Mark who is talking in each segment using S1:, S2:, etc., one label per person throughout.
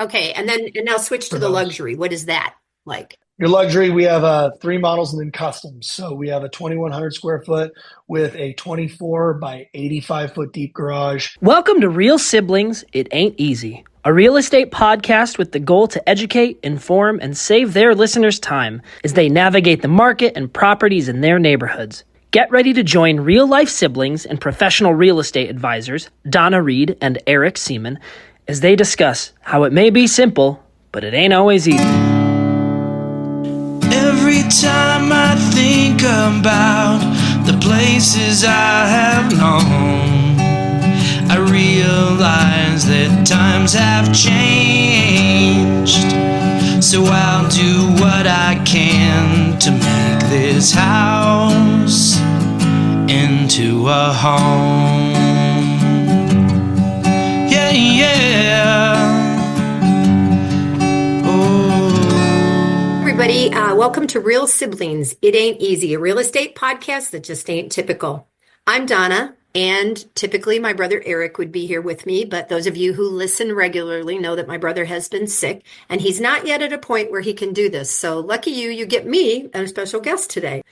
S1: Okay, and now switch to
S2: for
S1: the
S2: those.
S1: luxury. What is that like?
S2: Your luxury, we have three models and then customs. So we have a 2,100 square foot with a 24 by 85 foot deep garage.
S3: Welcome to Real Siblings, It Ain't Easy, a real estate podcast with the goal to educate, inform, and save their listeners time as they navigate the market and properties in their neighborhoods. Get ready to join real-life siblings and professional real estate advisors, Donna Reed and Eric Seemann, as they discuss how it may be simple, but it ain't always easy.
S4: Every time I think about the places I have known, I realize that times have changed. So I'll do what I can to make this house into a home. Yeah, yeah.
S1: Everybody, welcome to Real Siblings. It Ain't Easy, a real estate podcast that just ain't typical. I'm Donna, and typically my brother Eric would be here with me, but those of you who listen regularly know that my brother has been sick, and he's not yet at a point where he can do this. So lucky you, you get me and a special guest today.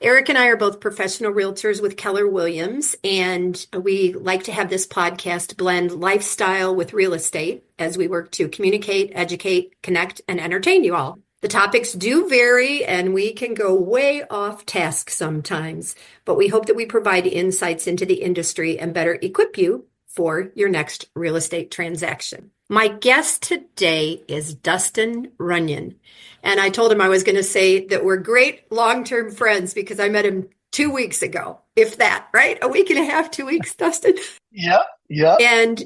S1: Eric and I are both professional realtors with Keller Williams, and we like to have this podcast blend lifestyle with real estate as we work to communicate, educate, connect, and entertain you all. The topics do vary and we can go way off task sometimes, but we hope that we provide insights into the industry and better equip you for your next real estate transaction. My guest today is Dustin Runyon. And I told him I was going to say that we're great long-term friends because I met him 2 weeks ago, if that, right? A week and a half, 2 weeks, Dustin?
S2: Yeah, yeah.
S1: And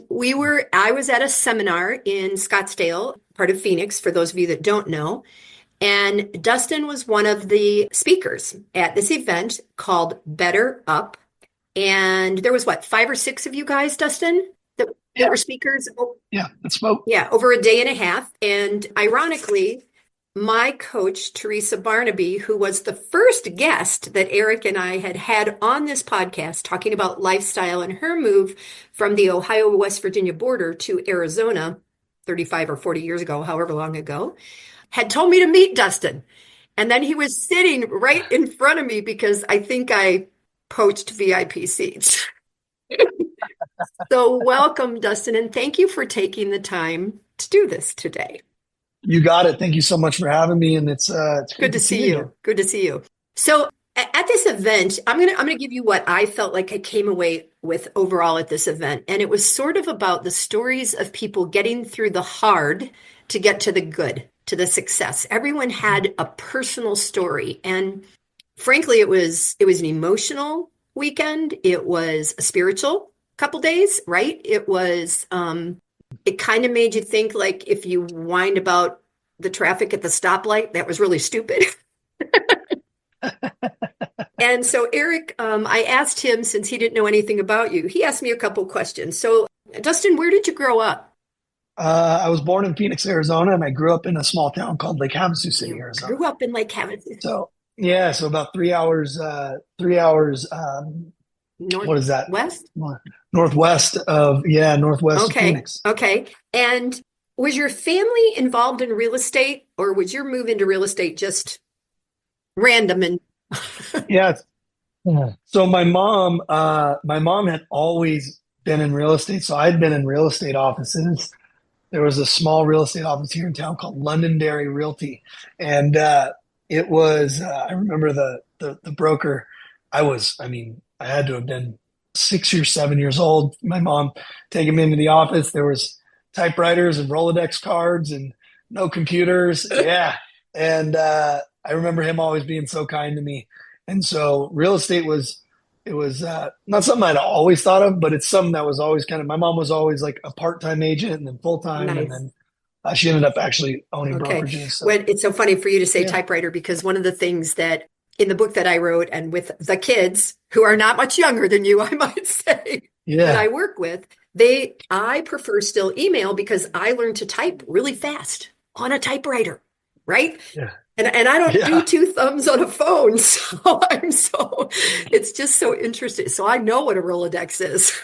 S1: I was at a seminar in Scottsdale, part of Phoenix, for those of you that don't know. And Dustin was one of the speakers at this event called Better Up. And there was what, 5 or 6 of you guys, Dustin, that were speakers?
S2: Yeah, that spoke.
S1: Yeah, over a day and a half. And ironically, my coach, Teresa Barnaby, who was the first guest that Eric and I had on this podcast talking about lifestyle and her move from the Ohio-West Virginia border to Arizona 35 or 40 years ago, however long ago, had told me to meet Dustin. And then he was sitting right in front of me because I think I poached VIP seats. So welcome, Dustin, and thank you for taking the time to do this today.
S2: You got it. Thank you so much for having me, and it's
S1: good to see you. Good to see you. So at this event, I'm gonna give you what I felt like I came away with overall at this event, and it was sort of about the stories of people getting through the hard to get to the good, to the success. Everyone had a personal story, and frankly, it was an emotional weekend. It was a spiritual couple days, right? It was it kind of made you think, like, if you whined about the traffic at the stoplight, that was really stupid. And so Eric, I asked him, since he didn't know anything about you, he asked me a couple questions. So Dustin, where did you grow up?
S2: I was born in Phoenix, Arizona, and I grew up in a small town called Lake Havasu City,
S1: You
S2: Arizona.
S1: grew up in Lake Havasu.
S2: So yeah, so about 3 hours, what is that?
S1: West?
S2: Northwest of
S1: Okay.
S2: Phoenix.
S1: Okay. And was your family involved in real estate, or was your move into real estate just random? And
S2: Yeah. So my mom had always been in real estate. So I'd been in real estate offices. There was a small real estate office here in town called Londonderry Realty. And it was, I remember the broker, I had to have been 6 or 7 years old. My mom taking me into the office. There was typewriters and Rolodex cards and no computers. Yeah. And I remember him always being so kind to me. And so real estate was not something I'd always thought of, but it's something that was always my mom was always like a part-time agent and then full-time.
S1: Nice.
S2: And then she ended up actually owning brokerages. So.
S1: Well, it's so funny for you to say
S2: Yeah.
S1: typewriter, because one of the things that in the book that I wrote, and with the kids who are not much younger than you, I might say, that I work with, I prefer still email because I learned to type really fast on a typewriter, right?
S2: Yeah.
S1: And I don't do 2 thumbs on a phone, so it's just so interesting. So I know what a Rolodex is,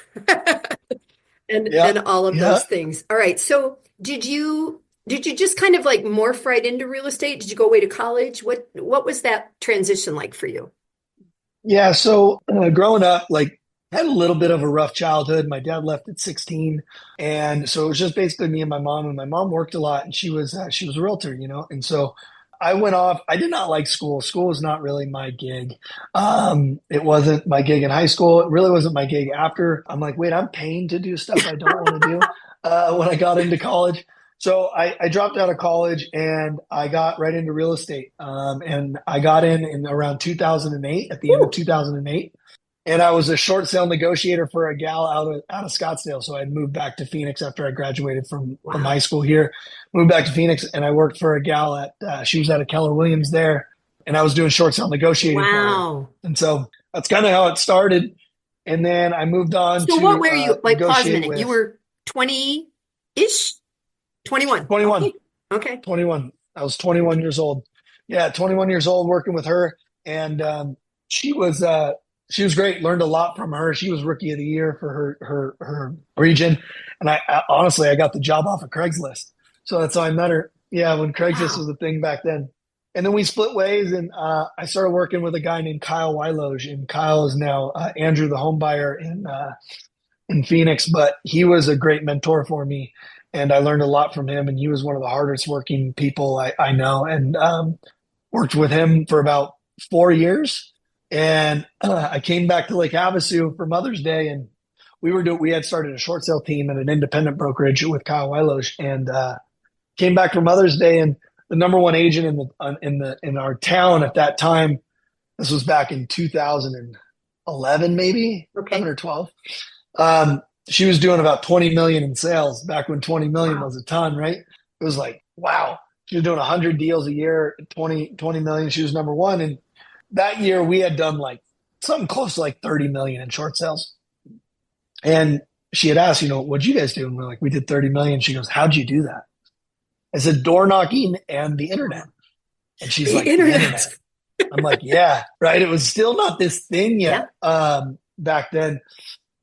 S1: and all of those things. All right. So did you Did you just kind of like morph right into real estate? Did you go away to college? What was that transition like for you?
S2: Yeah. So growing up, like had a little bit of a rough childhood. My dad left at 16. And so it was just basically me and my mom, and my mom worked a lot, and she was a realtor, you know? And so I went off. I did not like school. School was not really my gig. It wasn't my gig in high school. It really wasn't my gig after. I'm like, wait, I'm paying to do stuff I don't want to do when I got into college. So I dropped out of college and I got right into real estate. And I got in around 2008, at the end of 2008. And I was a short sale negotiator for a gal out of Scottsdale. So I moved back to Phoenix after I graduated from high school here. Moved back to Phoenix, and I worked for a gal she was at a Keller Williams there, and I was doing short sale negotiating for her. And so that's kind of how it started. And then I moved on
S1: So what were you, like, pause a minute,
S2: with,
S1: you were 20-ish? 21.
S2: 21.
S1: Okay.
S2: 21. I was 21 years old. Yeah, 21 years old working with her. And she was great. Learned a lot from her. She was rookie of the year for her region. And I honestly, I got the job off of Craigslist. So that's how I met her. Yeah, when Craigslist was a thing back then. And then we split ways, and I started working with a guy named Kyle Wyloge. And Kyle is now Andrew, the home buyer in Phoenix. But he was a great mentor for me, and I learned a lot from him. And he was one of the hardest working people I know. And worked with him for about 4 years. And I came back to Lake Havasu for Mother's Day, and we had started a short sale team at an independent brokerage with Kyle Wyloge, and came back for Mother's Day, and the number one agent in our town at that time, this was back in 2011, maybe 11 or 12. She was doing about 20 million in sales back when 20 million was a ton, right? It was like, wow. She was doing 100 deals a year, 20 million. She was number one. And that year we had done like something close to like 30 million in short sales. And she had asked, what'd you guys do? And we're like, we did 30 million. She goes, how'd you do that? I said, door knocking and the internet. And she's like, the internet. I'm like, yeah, right. It was still not this thing yet. Back then,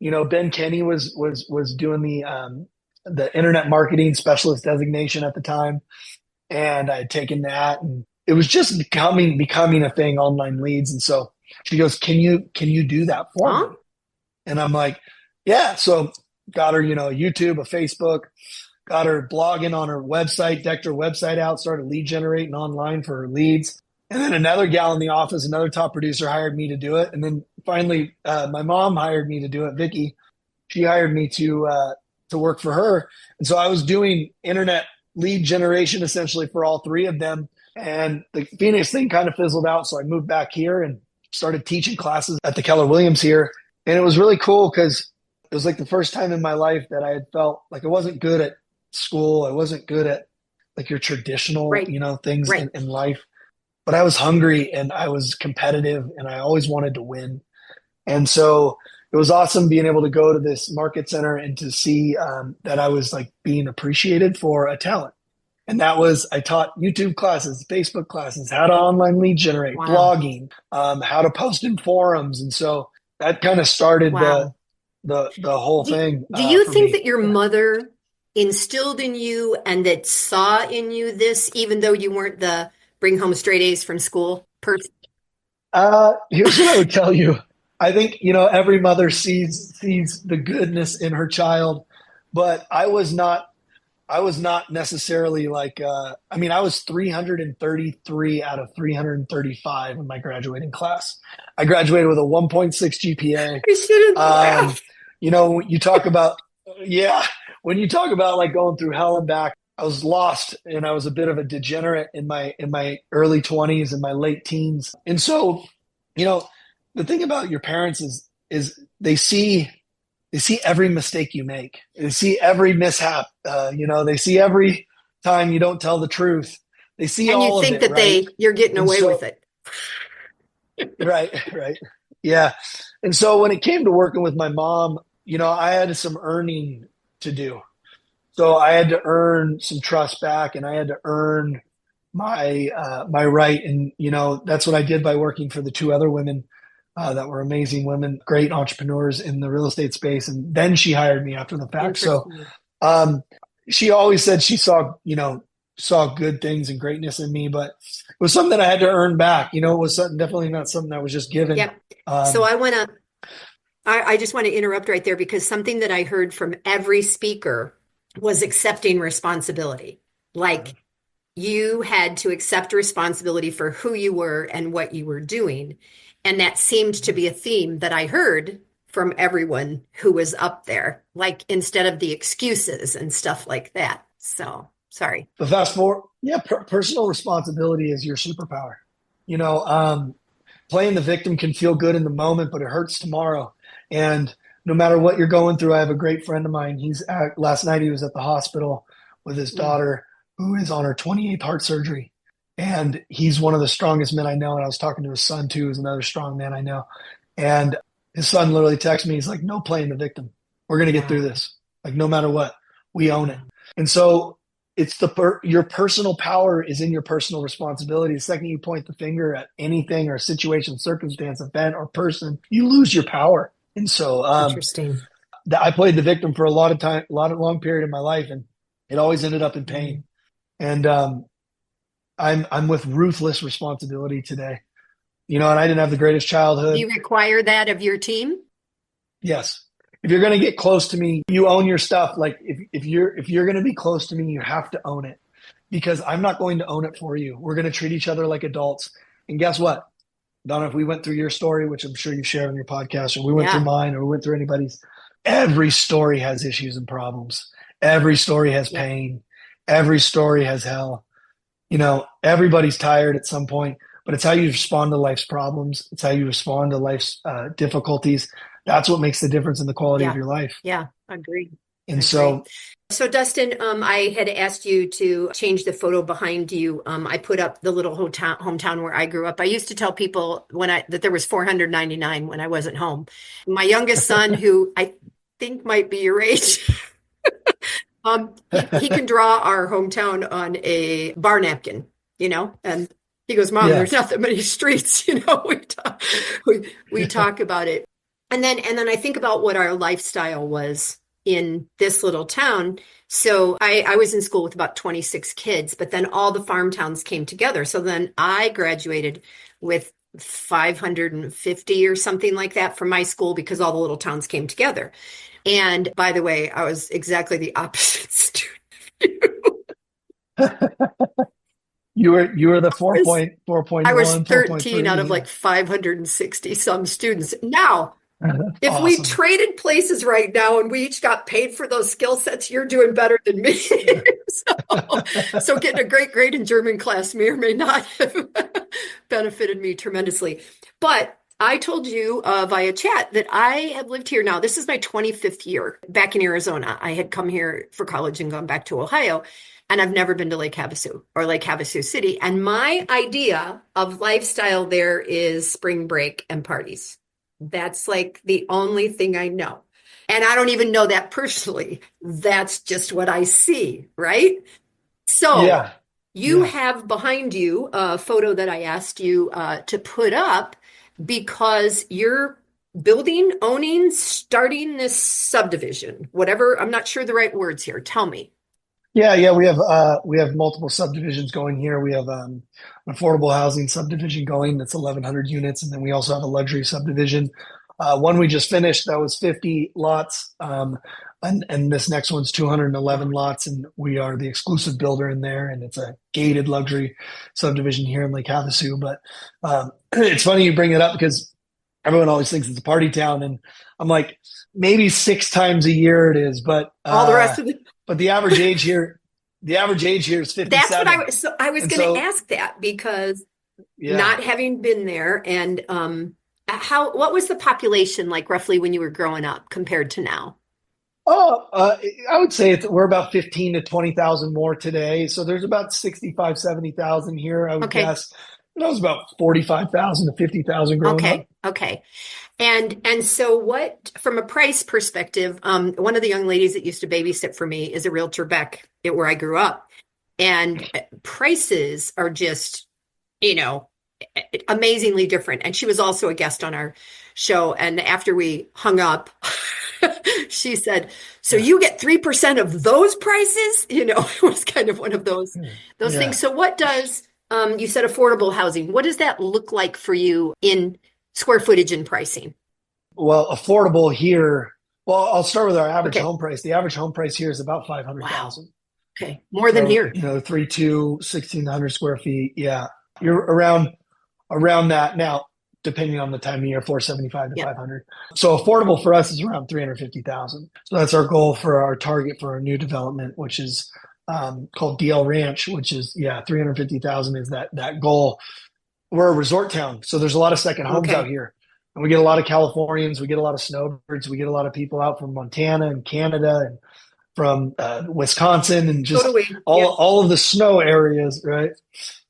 S2: Ben Kenny was doing the internet marketing specialist designation at the time. And I had taken that, and it was just becoming a thing, online leads. And so she goes, can you do that for me? And I'm like, yeah. So got her, YouTube, a Facebook, got her blogging on her website, decked her website out, started lead generating online for her leads. And then another gal in the office, another top producer, hired me to do it. And then finally, my mom hired me to do it. Vicky, she hired me to work for her. And so I was doing internet lead generation essentially for all three of them. And the Phoenix thing kind of fizzled out. So I moved back here and started teaching classes at the Keller Williams here. And it was really cool because it was like the first time in my life that I had felt like I wasn't good at school. I wasn't good at like your traditional, things in life. But I was hungry and I was competitive and I always wanted to win. And so it was awesome being able to go to this market center and to see that I was like being appreciated for a talent. And that was, I taught YouTube classes, Facebook classes, how to online lead generate, blogging, how to post in forums. And so that kind of started the whole thing.
S1: Do you think that your mother instilled in you and that saw in you this, even though you weren't the bring home straight A's from school person?
S2: Here's what I would tell you. I think, every mother sees the goodness in her child, but I was not necessarily like, I was 333 out of 335 in my graduating class. I graduated with a 1.6 GPA.
S1: I shouldn't laugh.
S2: You talk about, when you talk about like going through hell and back, I was lost and I was a bit of a degenerate in my early 20s and my late teens. And so, the thing about your parents is they see every mistake you make. They see every mishap. They see every time you don't tell the truth. They see all of it. And you think
S1: that you're getting away with it.
S2: Right. Yeah. And so when it came to working with my mom, I had some earning to do. So I had to earn some trust back, and I had to earn my right. And, that's what I did by working for the two other women that were amazing women, great entrepreneurs in the real estate space. And then she hired me after the fact. So she always said she saw, saw good things and greatness in me, but it was something that I had to earn back. It was definitely not something that was just given.
S1: Yep. So I just want to interrupt right there because something that I heard from every speaker was accepting responsibility. Like you had to accept responsibility for who you were and what you were doing. And that seemed to be a theme that I heard from everyone who was up there, like instead of the excuses and stuff like that. So sorry.
S2: But fast forward, personal responsibility is your superpower. Playing the victim can feel good in the moment, but it hurts tomorrow. And no matter what you're going through, I have a great friend of mine. Last night he was at the hospital with his daughter, who is on her 28th heart surgery. And he's one of the strongest men I know. And I was talking to his son too, who's another strong man I know. And his son literally texted me. He's like, no playing the victim. We're going to get through this. Like, no matter what, we own it. And so it's your personal power is in your personal responsibility. The second you point the finger at anything or situation, circumstance, event, or person, you lose your power. And so
S1: interesting.
S2: I played the victim for a long period of my life, and it always ended up in pain. And I'm with ruthless responsibility today. And I didn't have the greatest childhood.
S1: Do you require that of your team?
S2: Yes. If you're going to get close to me, you own your stuff. Like if you're going to be close to me, you have to own it, because I'm not going to own it for you. We're going to treat each other like adults. And guess what, Donna, if we went through your story, which I'm sure you shared on your podcast, or we went through mine, or we went through anybody's, every story has issues and problems. Every story has pain. Every story has hell. Everybody's tired at some point, but it's how you respond to life's problems. It's how you respond to life's difficulties. That's what makes the difference in the quality of your life.
S1: Yeah, agreed.
S2: And so
S1: Dustin, I had asked you to change the photo behind you. I put up the little hometown where I grew up. I used to tell people that there was 499 when I wasn't home. My youngest son, who I think might be your age, he can draw our hometown on a bar napkin, and he goes, Mom, there's not that many streets, we talk about it. And then I think about what our lifestyle was in this little town. So I was in school with about 26 kids, but then all the farm towns came together. So then I graduated with 550 or something like that from my school because all the little towns came together. And by the way, I was exactly the opposite student of you.
S2: You were the 4.1.
S1: I was 13 out of like 560 some students. Now, if we traded places right now and we each got paid for those skill sets, you're doing better than me. so getting a great grade in German class may or may not have benefited me tremendously. But I told you via chat that I have lived here now. This is my 25th year back in Arizona. I had come here for college and gone back to Ohio, and I've never been to Lake Havasu or Lake Havasu City. And my idea of lifestyle there is spring break and parties. That's like the only thing I know. And I don't even know that personally. That's just what I see, right? So you have behind you a photo that I asked you to put up because you're building, owning, starting this subdivision, whatever. I'm not sure the right words here. Tell me.
S2: Yeah. We have multiple subdivisions going here. We have an affordable housing subdivision going that's 1,100 units, and then we also have a luxury subdivision. One we just finished that was 50 lots, and this next one's 211 lots, and we are the exclusive builder in there, and it's a gated luxury subdivision here in Lake Havasu. But it's funny you bring it up because everyone always thinks it's a party town, and I'm like, maybe 6 times a year it is, but
S1: all the rest of the.
S2: But the average age here is 57.
S1: That's what I was going to ask that because not having been there, and what was the population like roughly when you were growing up compared to now?
S2: I would say we're about 15 to 20,000 more today. So there's about 65, 70,000 here, I would guess. And that was about 45,000 to 50,000 growing up.
S1: Okay. And so what, from a price perspective, one of the young ladies that used to babysit for me is a realtor back where I grew up. And prices are just, amazingly different. And she was also a guest on our show. And after we hung up, She said, so
S2: Yeah.
S1: you get 3% of those prices? It was kind of one of those
S2: Yeah.
S1: things. So what does, you said affordable housing. What does that look like for you in square footage and pricing?
S2: Well, affordable here. Well, I'll start with our average
S1: Okay.
S2: home price. The average home price here is about
S1: Wow.
S2: 500,000.
S1: Okay. More than
S2: So,
S1: here.
S2: 3.2, 1,600 square feet. Yeah. You're around that now, depending on the time of year, 475 to
S1: Yeah.
S2: 500. So affordable for us is around 350,000. So that's our goal for our target for our new development, which is called DL Ranch, which is 350,000 is that goal. We're a resort town, so there's a lot of second homes out
S1: Okay.
S2: here. And we get a lot of Californians, we get a lot of snowbirds, we get a lot of people out from Montana and Canada and from Wisconsin and just
S1: Totally.
S2: all
S1: Yeah.
S2: all of the snow areas, right?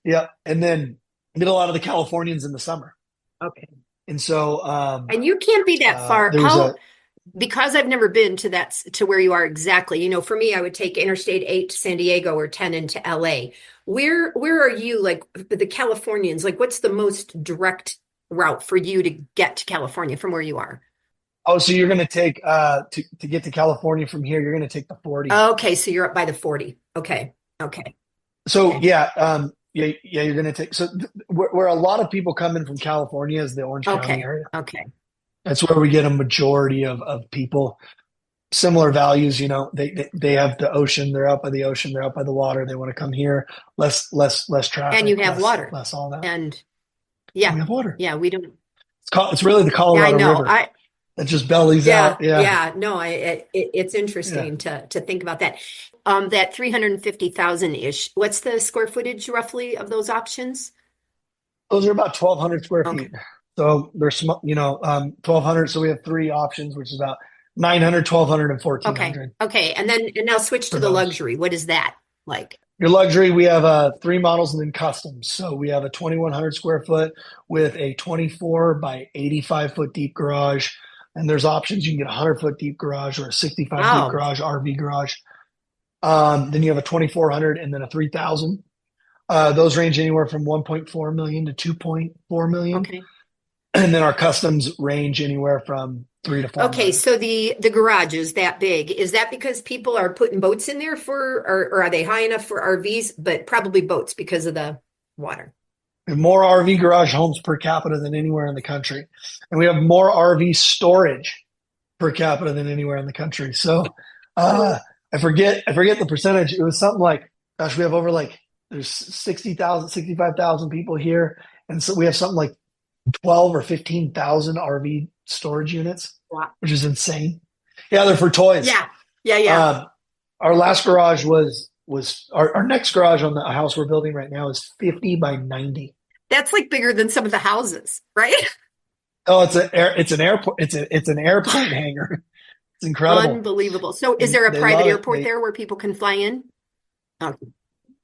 S2: Yeah, and then we get a lot of the Californians in the summer.
S1: Okay.
S2: And so
S1: And you can't be that far.
S2: there was
S1: Because I've never been to where you are exactly. For me, I would take Interstate 8 to San Diego or 10 into LA. Where are you, like the Californians? Like, what's the most direct route for you to get to California from where you are?
S2: so you're going to take to get to California from here, you're going to take the 40.
S1: Okay, so you're up by the 40. Okay. Okay.
S2: So
S1: Okay.
S2: you're going to take where a lot of people come in from California is the Orange County
S1: Okay.
S2: area.
S1: Okay.
S2: That's where we get a majority of people. Similar values, they have the ocean, they're out by the ocean, they're out by the water, they want to come here. Less traffic,
S1: And you have water.
S2: less all that.
S1: And
S2: We
S1: yeah.
S2: have water.
S1: Yeah, we don't.
S2: It's really the
S1: Yeah, I
S2: Colorado
S1: know.
S2: River that just bellies
S1: Yeah,
S2: out. Yeah.
S1: yeah. No, it's
S2: Yeah.
S1: interesting to think about that. That 350,000-ish. What's the square footage roughly of those options?
S2: Those are about 1,200 square
S1: Okay.
S2: feet. So they're small, 1,200. So we have three options, which is about 900, 1,200, and
S1: Okay.
S2: 1,400
S1: Okay. And now switch
S2: for
S1: to the
S2: those.
S1: luxury. What is that like?
S2: Your luxury, we have three models and then customs. So we have a 2,100 square foot with a 24 by 85 foot deep garage. And there's options. You can get a 100-foot deep garage or a 65 deep
S1: Wow.
S2: garage, RV garage. Then you have a 2,400 and then a 3,000. Those range anywhere from 1.4 million to 2.4 million.
S1: Okay.
S2: And then our customs range anywhere from 3 to 4
S1: Okay.
S2: million.
S1: So the garage is that big. Is that because people are putting boats in there or are they high enough for RVs? But probably boats because of the water.
S2: We have more RV garage homes per capita than anywhere in the country. And we have more RV storage per capita than anywhere in the country. So I forget the percentage. It was something like, gosh, we have over there's 60,000, 65,000 people here. And so we have something like 12 or 15,000 RV storage units,
S1: Wow.
S2: which is insane. Yeah, they're for toys.
S1: Yeah. Yeah. Yeah.
S2: Our last garage was our next garage on the house we're building right now is 50 by 90.
S1: That's like bigger than some of the houses, right?
S2: Oh, it's an airport. It's an airplane hangar. It's incredible.
S1: Unbelievable. So is
S2: And
S1: there a
S2: they
S1: private
S2: love it.
S1: airport there where people can fly in? Oh,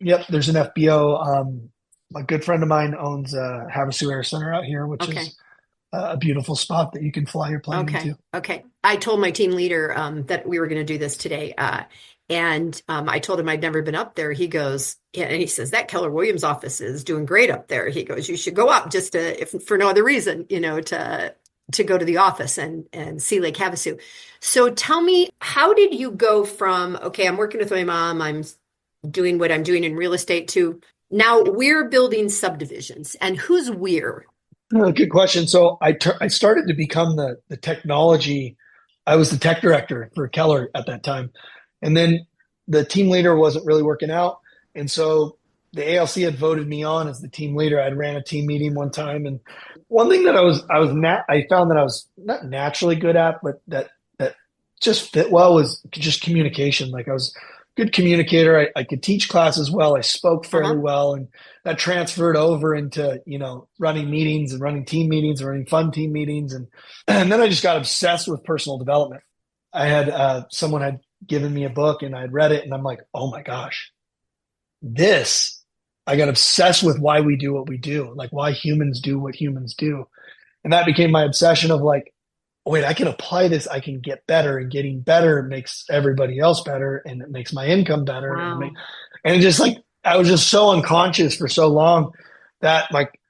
S2: Yep, there's an FBO. A good friend of mine owns Havasu Arizona out here, which
S1: okay.
S2: is a beautiful spot that you can fly your plane
S1: Okay.
S2: into.
S1: Okay. I told my team leader that we were going to do this today. And I told him I'd never been up there. He goes, yeah, and he says, that Keller Williams office is doing great up there. He goes, you should go up just if for no other reason, to go to the office and see Lake Havasu. So tell me, how did you go from, okay, I'm working with my mom, I'm doing what I'm doing in real estate to now we're building subdivisions, and who's we're?
S2: Good question. So I started to become the technology. I was the tech director for Keller at that time. And then the team leader wasn't really working out. And so the ALC had voted me on as the team leader. I ran a team meeting one time. And one thing that I found that I was not naturally good at, but that just fit well was just communication. Like I was a good communicator. I could teach classes well. I spoke fairly well. And that transferred over into, running meetings and running team meetings and running fun team meetings. And then I just got obsessed with personal development. I had someone had given me a book and I'd read it and I'm like, oh my gosh, I got obsessed with why we do what we do, like why humans do what humans do. And that became my obsession of like, wait, I can apply this. I can get better, and getting better makes everybody else better. And it makes my income better.
S1: Wow.
S2: And just like, I was just so unconscious for so long that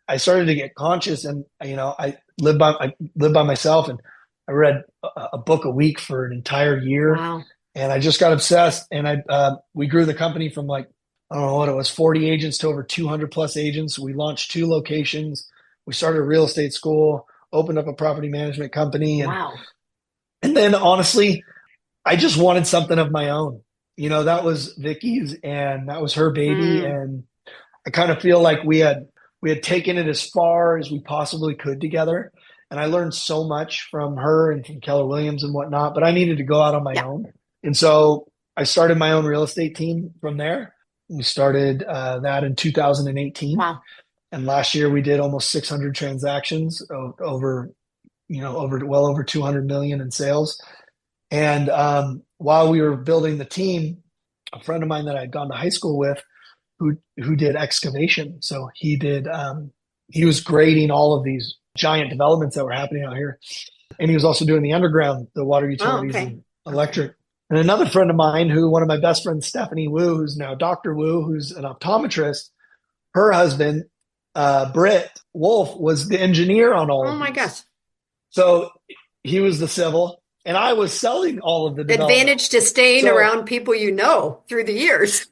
S2: I started to get conscious, and, I live by myself, and I read a book a week for an entire year,
S1: Wow.
S2: and I just got obsessed. And we grew the company from like, I don't know what it was, 40 agents to over 200 plus agents. We launched 2 locations. We started a real estate school, opened up a property management company,
S1: Wow.
S2: and then honestly, I just wanted something of my own. That was Vicky's, and that was her baby,
S1: Mm.
S2: and I kind of feel like we had taken it as far as we possibly could together. And I learned so much from her and from Keller Williams and whatnot, but I needed to go out on my own. And so I started my own real estate team from there. We started that in 2018.
S1: Wow.
S2: And last year we did almost 600 transactions over well over 200 million in sales. And while we were building the team, a friend of mine that I'd gone to high school with, who did excavation. So he was grading all of these giant developments that were happening out here. And he was also doing the underground, the water utilities and electric. And another friend of mine, one of my best friends, Stephanie Wu, who's now Dr. Wu, who's an optometrist, her husband, Britt Wolf, was the engineer on all of these.
S1: Oh my gosh.
S2: So he was the civil, and I was selling all of the development.
S1: Advantage to staying around people through the years.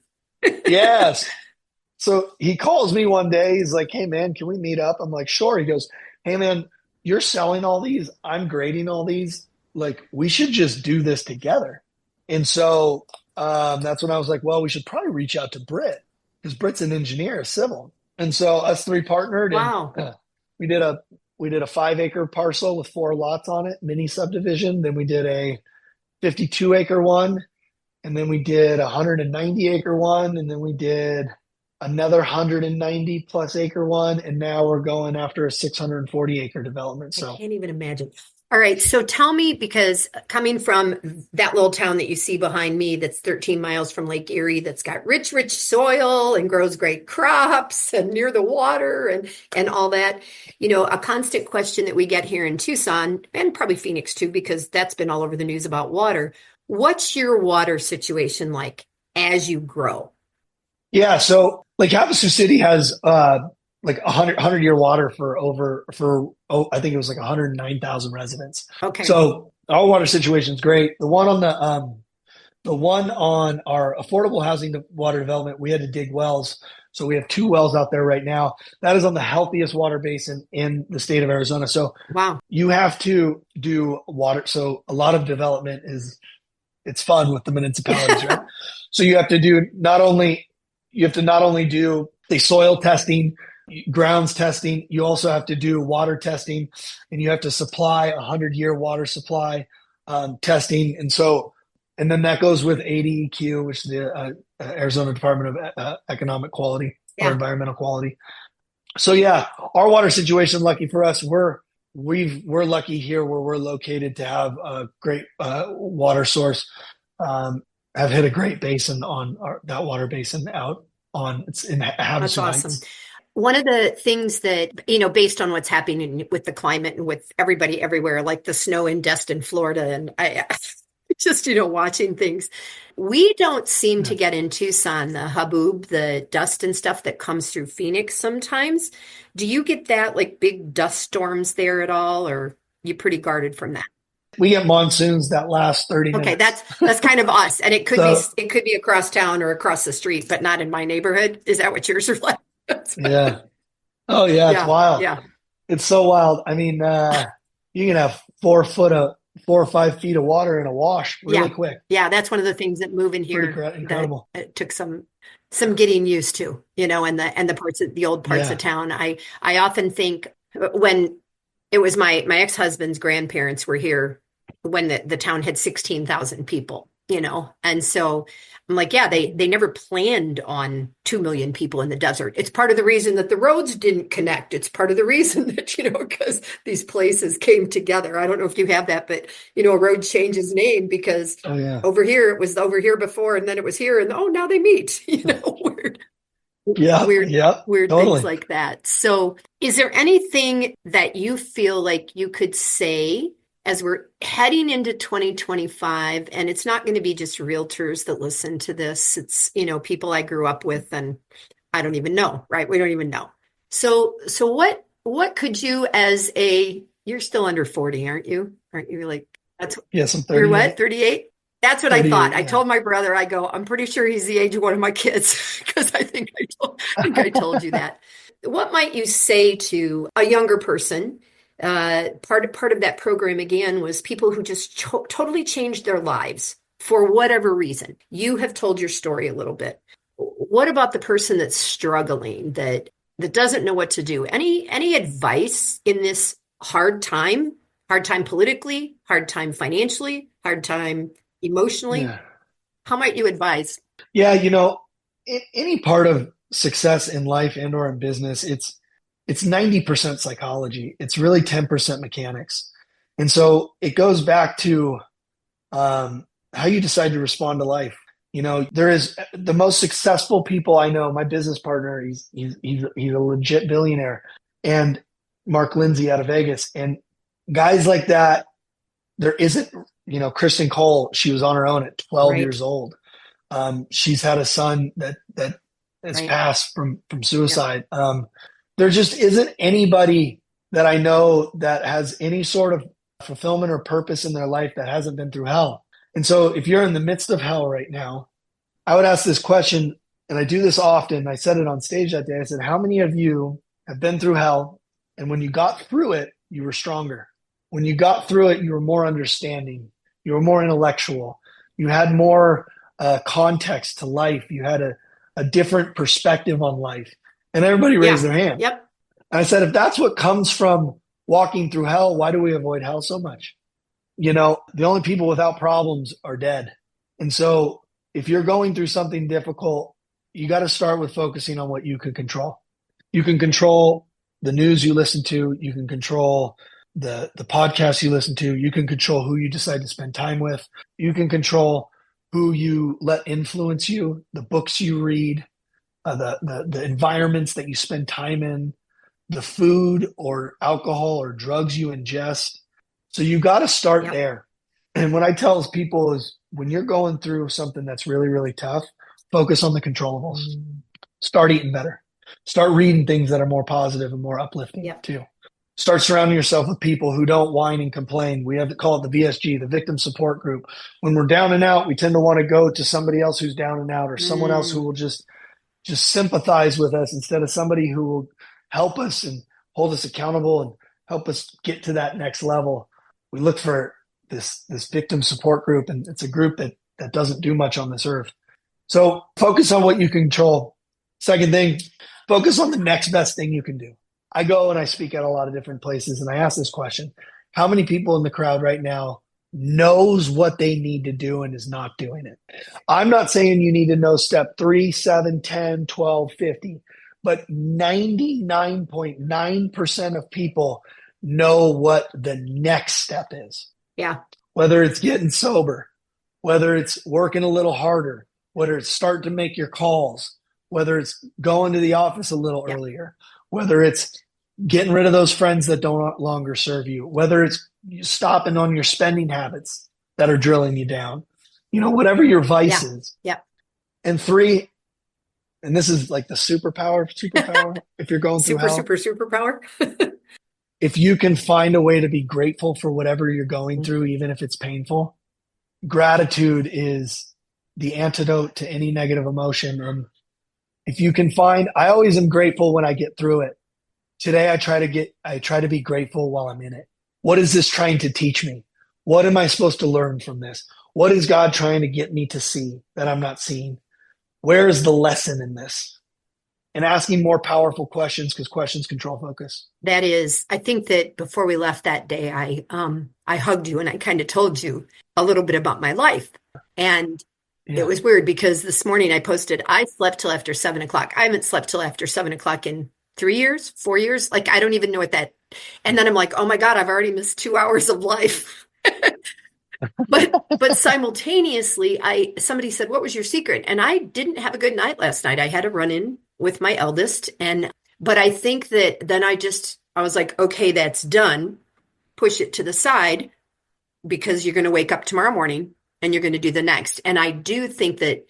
S2: Yes. So he calls me one day. He's like, "Hey man, can we meet up?" I'm like, "Sure." He goes, "Hey man, you're selling all these. I'm grading all these. Like, we should just do this together." And so that's when I was like, "Well, we should probably reach out to Britt, because Britt's an engineer, a civil." And so us 3 partnered.
S1: Wow.
S2: And we did a 5-acre parcel with 4 lots on it, mini subdivision. Then we did a 52-acre one. And then we did a 190-acre one, and then we did another 190 plus acre one, and now we're going after a 640-acre development. So
S1: I can't even imagine. All right, so tell me, because coming from that little town that you see behind me, that's 13 miles from Lake Erie, that's got rich soil and grows great crops and near the water and all that, a constant question that we get here in Tucson, and probably Phoenix too, because that's been all over the news about water. What's your water situation like as you grow? Yeah,
S2: so Lake Havasu City has like 100-year water for I think it was like 109,000 residents.
S1: Okay.
S2: So our water situation is great. The one on our affordable housing water development, we had to dig wells. So we have 2 wells out there right now. That is on the healthiest water basin in the state of Arizona. So
S1: wow, you
S2: have to do water. So a lot of development it's fun with the municipalities, right? So you have to not only do the soil testing, grounds testing, you also have to do water testing, and you have to supply 100-year water supply testing. And then that goes with ADEQ, which is the Arizona Department of Economic Quality or Environmental Quality. So yeah, our water situation, lucky for us, we're lucky here where we're located to have a great water source. Have hit a great basin on that water basin it's in Havasu.
S1: That's awesome.
S2: Heights.
S1: One of the things that, based on what's happening with the climate and with everybody everywhere, like the snow in Destin, Florida, and I just, watching things, we don't seem to get in Tucson, the haboob, the dust and stuff that comes through Phoenix sometimes. Do you get that, like big dust storms there at all, or are you pretty guarded from that?
S2: We get monsoons that last 30 minutes.
S1: Okay, that's kind of us, and it could be across town or across the street, but not in my neighborhood. Is that what yours are like?
S2: Yeah. Oh yeah, it's wild.
S1: Yeah,
S2: it's so wild. I mean, you can have 4 or 5 feet of water in a wash really quick.
S1: Yeah, that's one of the things that move in here.
S2: Incredible.
S1: That it took some getting used to, and the parts of the old parts of town. I often think when it was my ex-husband's grandparents were here when the town had 16,000 people, and so I'm like, yeah, they never planned on 2 million people in the desert. It's part of the reason that the roads didn't connect. It's part of the reason that, because these places came together. I don't know if you have that, but, a road changes name because over here, it was over here before, and then it was here, and now they meet, weird. Weird
S2: totally.
S1: Things like that. So is there anything that you feel like you could say as we're heading into 2025, and it's not going to be just realtors that listen to this, it's, people I grew up with, and I don't even know, right? We don't even know. So what could you, as a You're still under 40, aren't you? Aren't you like, that's,
S2: Yes, I'm
S1: you're
S2: 38.
S1: what, 38? That's what I
S2: 38,
S1: thought. I
S2: yeah.
S1: told my brother, I go, I'm pretty sure he's the age of one of my kids because I told you that. What might you say to a younger person? Part of that program again was people who just totally changed their lives for whatever reason. You have told your story a little bit. What about the person that's struggling, that doesn't know what to do? Any advice in this hard time? Hard time politically, hard time financially, hard time emotionally?
S2: Yeah.
S1: How might you advise?
S2: Yeah, any part of success in life and or in business, it's 90% psychology. It's really 10% mechanics. And so it goes back to how you decide to respond to life. There is the most successful people I know. My business partner, he's a legit billionaire, and Mark Lindsey out of Vegas. And guys like that, there isn't, Kristen Cole, she was on her own at 12
S1: Right.
S2: years old. She's had a son that has
S1: Right.
S2: passed from suicide. There just isn't anybody that I know that has any sort of fulfillment or purpose in their life that hasn't been through hell. And so if you're in the midst of hell right now, I would ask this question, and I do this often. I said it on stage that day. I said, how many of you have been through hell, and when you got through it, you were stronger? When you got through it, you were more understanding. You were more intellectual. You had more context to life. You had a different perspective on life. And everybody raised their hand.
S1: Yep.
S2: And I said, if that's what comes from walking through hell, why do we avoid hell so much? The only people without problems are dead. And so if you're going through something difficult, you got to start with focusing on what you can control. You can control the news you listen to. You can control the podcasts you listen to. You can control who you decide to spend time with. You can control who you let influence you, the books you read, the environments that you spend time in, the food or alcohol or drugs you ingest. So you got to start there. And what I tell people is, when you're going through something that's really, really tough, focus on the controllables. Start eating better. Start reading things that are more positive and more uplifting too. Start surrounding yourself with people who don't whine and complain. We have to call it the VSG, the victim support group. When we're down and out, we tend to want to go to somebody else who's down and out, or someone else who will just sympathize with us instead of somebody who will help us and hold us accountable and help us get to that next level. We look for this victim support group, and it's a group that doesn't do much on this earth. So focus on what you control. Second thing, focus on the next best thing you can do. I go and I speak at a lot of different places, and I ask this question: how many people in the crowd right now knows what they need to do and is not doing it? I'm not saying you need to know step 3, 7, 10, 12, 50, but 99.9% of people know what the next step is.
S1: Yeah.
S2: Whether it's getting sober, whether it's working a little harder, whether it's starting to make your calls, whether it's going to the office a little earlier, whether it's getting rid of those friends that don't longer serve you, whether it's stopping on your spending habits that are drilling you down, whatever your vice is.
S1: Yeah.
S2: And 3, and this is like the superpower, if you're going through hell.
S1: Superpower.
S2: If you can find a way to be grateful for whatever you're going through, even if it's painful, gratitude is the antidote to any negative emotion. And if you can find, I always am grateful when I get through it. Today, I try to be grateful while I'm in it. What is this trying to teach me? What am I supposed to learn from this? What is God trying to get me to see that I'm not seeing? Where is the lesson in this? And asking more powerful questions, because questions control focus.
S1: That is, I think that before we left that day, I hugged you and I kind of told you a little bit about my life. And it was weird because this morning I posted, I slept till after 7 o'clock. I haven't slept till after 7 o'clock in 3 years, 4 years. Like, I don't even know what that. And then I'm like, oh my God, I've already missed 2 hours of life. But simultaneously, somebody said, what was your secret? And I didn't have a good night last night. I had a run-in with my eldest. But I think that then I was like, okay, that's done. Push it to the side, because you're going to wake up tomorrow morning and you're going to do the next. And I do think that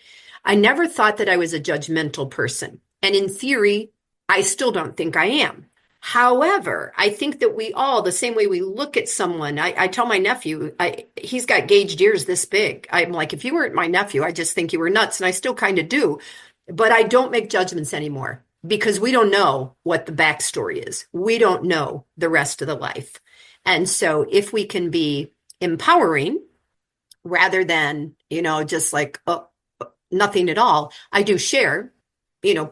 S1: I never thought that I was a judgmental person. And in theory, I still don't think I am. However, I think that we all, the same way we look at someone, I tell my nephew, he's got gauged ears this big. I'm like, if you weren't my nephew, I just think you were nuts. And I still kind of do. But I don't make judgments anymore because we don't know what the backstory is. We don't know the rest of the life. And so if we can be empowering rather than, just like, oh, nothing at all, I do share.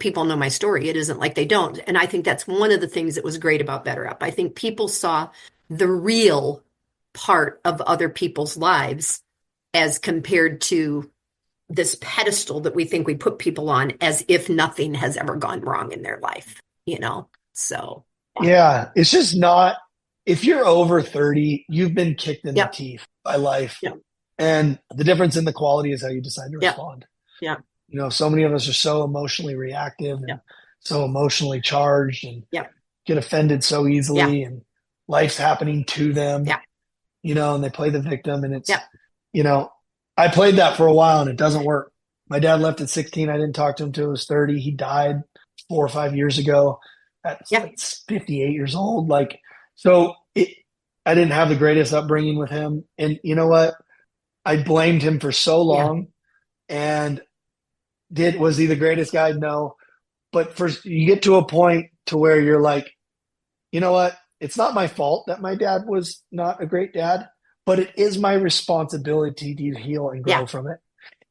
S1: People know my story. It isn't like they don't. And I think that's one of the things that was great about Better Up. I think people saw the real part of other people's lives as compared to this pedestal that we think we put people on as if nothing has ever gone wrong in their life, So.
S2: Yeah, it's just not, if you're over 30, you've been kicked in the teeth by life.
S1: Yeah.
S2: And the difference in the quality is how you decide to respond.
S1: Yeah.
S2: So many of us are so emotionally reactive and so emotionally charged and get offended so easily and life's happening to them, and they play the victim and it's, I played that for a while and it doesn't work. My dad left at 16. I didn't talk to him until he was 30. He died 4 or 5 years ago at 58 years old. I didn't have the greatest upbringing with him. And you know what? I blamed him for so long and was he the greatest guy? No. But first you get to a point to where you're like, you know what? It's not my fault that my dad was not a great dad, but it is my responsibility to heal and grow from it.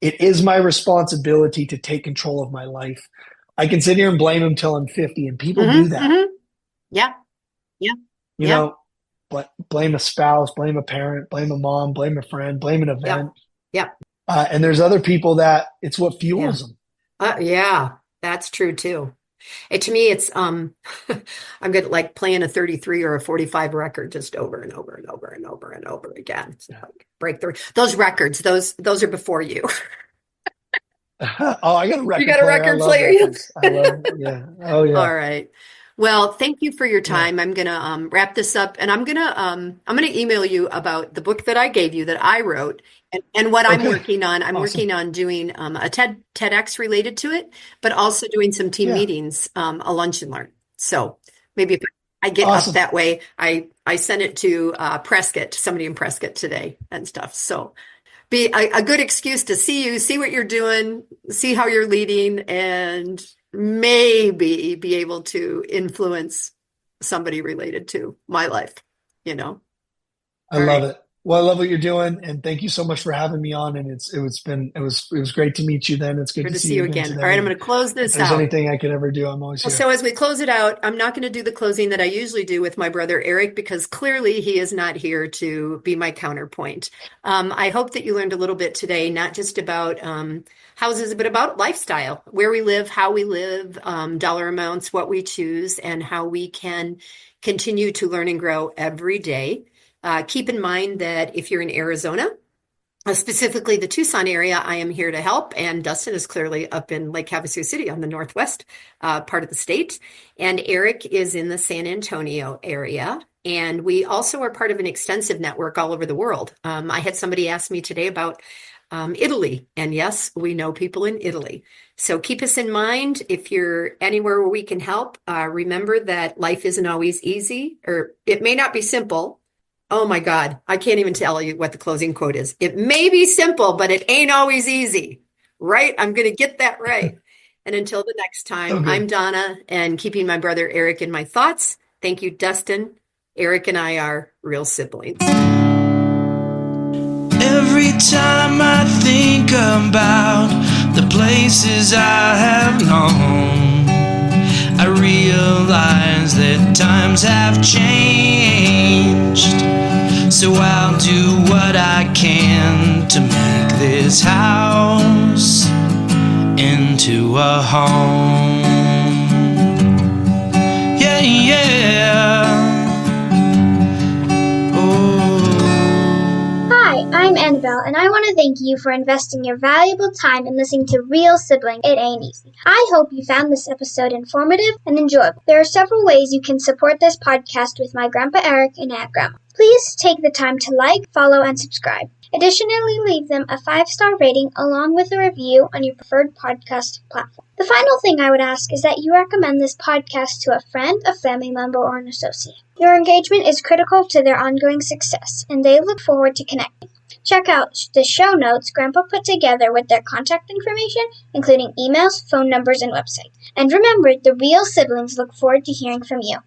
S2: It is my responsibility to take control of my life. I can sit here and blame him till I'm 50 and people do that.
S1: Mm-hmm. Yeah. Yeah.
S2: But blame a spouse, blame a parent, blame a mom, blame a friend, blame an event.
S1: Yeah.
S2: And there's other people that it's what fuels them.
S1: That's true too. To me, it's I'm good at like playing a 33 or a 45 record just over and over and over and over and over again. It's like breakthrough. Those records, those are before you.
S2: Oh, I got a record.
S1: You got a record player?
S2: I love it. Yeah. Oh yeah.
S1: All right. Well, thank you for your time. I'm gonna wrap this up, and I'm gonna email you about the book that I gave you that I wrote, and what I'm working on. I'm working on doing a TEDx related to it, but also doing some team meetings, a lunch and learn. So maybe if I get up that way, I sent it to Prescott, somebody in Prescott today and stuff. So be a good excuse to see you, see what you're doing, see how you're leading, and maybe be able to influence somebody related to my life,
S2: I love it. Well, I love what you're doing, and thank you so much for having me on. And it was great to meet you. Then it's good to see you again.
S1: All right, I'm going to close this out.
S2: If there's anything I could ever do, I'm always here.
S1: So as we close it out, I'm not going to do the closing that I usually do with my brother Eric because clearly he is not here to be my counterpoint. I hope that you learned a little bit today, not just about houses, but about lifestyle, where we live, how we live, dollar amounts, what we choose, and how we can continue to learn and grow every day. Keep in mind that if you're in Arizona, specifically the Tucson area, I am here to help. And Dustin is clearly up in Lake Havasu City on the northwest part of the state. And Eric is in the San Antonio area. And we also are part of an extensive network all over the world. I had somebody ask me today about Italy. And yes, we know people in Italy. So keep us in mind. If you're anywhere where we can help, remember that life isn't always easy, or it may not be simple. Oh my God, I can't even tell you what the closing quote is. It may be simple, but it ain't always easy, right? I'm going to get that right. And until the next time, I'm Donna, and keeping my brother Eric in my thoughts. Thank you, Dustin. Eric and I are real siblings.
S4: Every time I think about the places I have known, I realize that times have changed. So I'll do what I can to make this house into a home. Yeah, yeah.
S5: Hi, I'm Annabelle, and I want to thank you for investing your valuable time in listening to Real Sibling. It Ain't Easy. I hope you found this episode informative and enjoyable. There are several ways you can support this podcast with my Grandpa Eric and Aunt Grandma. Please take the time to like, follow, and subscribe. Additionally, leave them a 5-star rating along with a review on your preferred podcast platform. The final thing I would ask is that you recommend this podcast to a friend, a family member, or an associate. Your engagement is critical to their ongoing success, and they look forward to connecting. Check out the show notes Grandpa put together with their contact information, including emails, phone numbers, and website. And remember, the real siblings look forward to hearing from you.